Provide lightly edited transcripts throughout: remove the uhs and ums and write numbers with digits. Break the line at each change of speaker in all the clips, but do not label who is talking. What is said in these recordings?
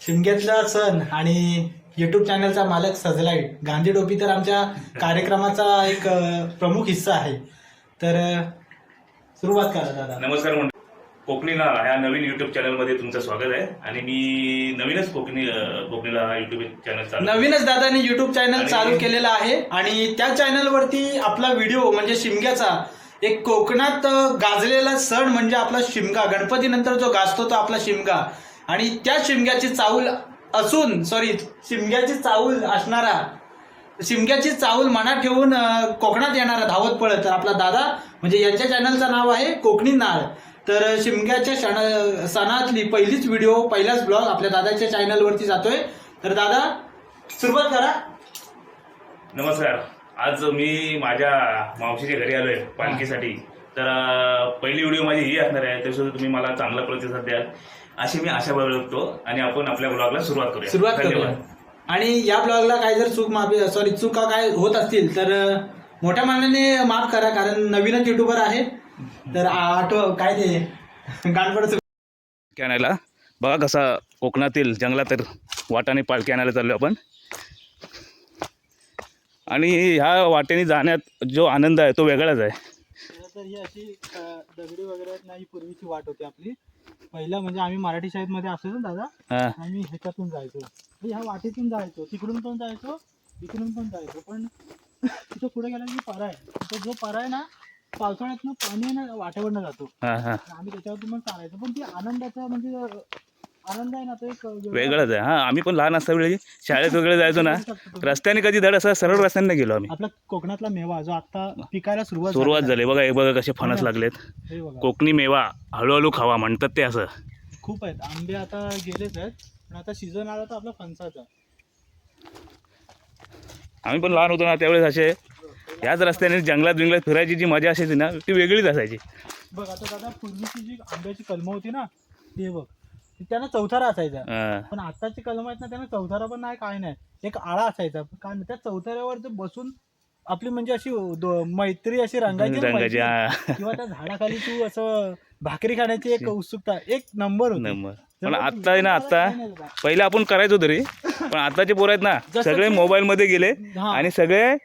शिमग्यातला सण आणि युट्यूब चॅनलचा मालक सजलाईट गांधी टोपी तर आमच्या कार्यक्रमाचा एक प्रमुख हिस्सा आहे. तर सुरुवात करा दादा.
नमस्कार मंडळी, कोकणीला ह्या नवीन युट्यूब चॅनलमध्ये तुमचं स्वागत आहे. आणि मी नवीनच कोकणीला हा युट्यूब चॅनल
नवीनच दादाने युट्यूब चॅनल चालू केलेला आहे आणि त्या चॅनलवरती आपला व्हिडिओ म्हणजे शिमग्याचा एक कोकणात गाजलेला सण म्हणजे आपला शिमगा, गणपतीनंतर जो गाजतो तो आपला शिमगा. आणि त्या शिमग्याची चाऊल शिमग्याची चाऊल असणारा, शिमग्याची चाऊल मनात ठेवून कोकणात येणारा धावत पळत तर आपला दादा म्हणजे यांच्या चॅनलचं नाव आहे कोकणी नाळ. तर शिमग्याच्या सणातली पहिलीच व्हिडिओ, पहिलाच ब्लॉग आपल्या दादाच्या चॅनलवरती जातोय. तर दादा सुरुवात करा.
नमस्कार. आज मी माझ्या मावशीच्या घरी आलोय पालखीसाठी. तर पहिली व्हिडिओ माझी ही असणार आहे, त्याच्यासाठी तुम्ही मला चांगला प्रतिसाद द्याल अशी मी आशा बाळगतो आणि आपण आपल्या ब्लॉगला सुरुवात करूया.
आणि या ब्लॉगला काय जर चुका काय होत असतील तर मोठ्या मनाने माफ करा, कारण नवीनच युट्यूबर आहे. तर काय ते गाणपड
आणायला बघा कसा कोकणातील जंगलात तर वाटाने पालखी आणायला चाललो आपण. आणि ह्या वाटेने जाण्यात जो आनंद आहे तो वेगळाच आहे.
तर ही अशी दगडी वगैरे नाही, पूर्वीची वाट होती आपली. पहिला म्हणजे आम्ही मराठी शाळेमध्ये असायचो दादा, आम्ही ह्याच्यातून जायचो, ह्या वाटेतून जायचो, तिकडून पण जायचो, इकडून पण जायचो. पण तिथं पुढे गेला की पारा आहे, तिथं जो पारा आहे ना पावसाळ्यातनं पाणी आहे ना वाट्यावरनं जातो, आम्ही त्याच्यावरती मग चालायचो. पण ती आनंदाचा म्हणजे आनंद आहे ना तो एक
वेगळाच आहे. आम्ही पण लहान असता वेळी शाळेत वगैरे जायचो ना, रस्त्याने कधी धड असं सरळ रस्त्याने गेलो आम्ही.
आपला कोकणातला मेवा जो आता पिकायला सुरुवात
झाली बघा. हे बघा कसे फणस लागलेत. कोकणी मेवा हळूहळू खावा म्हणतात ते. असं
खूप आहेत. आंबे आता गेलेच आहेत, पण आता सीझन आला तर आपला फणसाचा.
आम्ही पण लहान होतो ना त्यावेळेस असे याच रस्त्याने जंगलात फिरायची जी मजा असायची ना ती वेगळीच असायची.
बघ आता दादा, पूर्वीची जी आंब्याची कलमं होती ना ते बघ, त्यांना चौथारा असायचा. पण आताची कलम आहेत ना त्यांना चौथारा पण नाही, काय नाही, एक आळा असायचा. काय नाही, त्या चौथाऱ्यावर बसून आपली म्हणजे अशी मैत्री अशी रंगायची किंवा त्या झाडाखाली तू असं भाकरी खाण्याची एक उत्सुकता एक नंबर होती.
पण आता आहे ना, आता पहिले आपण करायचो तरी, पण आताचे पोरं आहेत ना सगळे मोबाईल मध्ये गेले आणि सगळे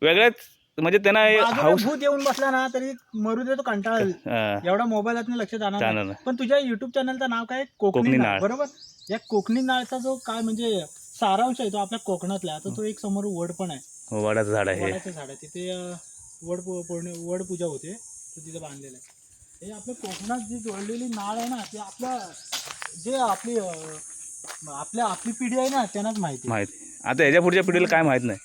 वेगळ्याच म्हणजे त्यांना
भूत येऊन बसला ना तरी मरू दे, तो कंटाळा एवढा मोबाईलात लक्ष जाणार नाही. पण तुझ्या युट्यूब चॅनलचं नाव काय? कोकणी नाळ, बरोबर. या कोकणी नाळचा जो काय म्हणजे सारांश आहे तो आपल्या कोकणातला. आता तो एक समोर वड पण आहे,
वडाचं झाड आहे,
वडाचं झाड आहे. तिथे वड पूजा होते, तो तिथे बांधलेला आहे. हे आपल्या कोकणात जी जोडलेली नाळ आहे ना, ते आपल्या जे आपली पिढी आहे ना त्यांनाच माहिती.
आता ह्याच्या पुढच्या पिढीला काय माहित नाही.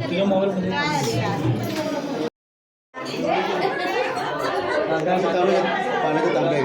तुझ्या मोबाईल मध्ये
पाण्याचं तांबे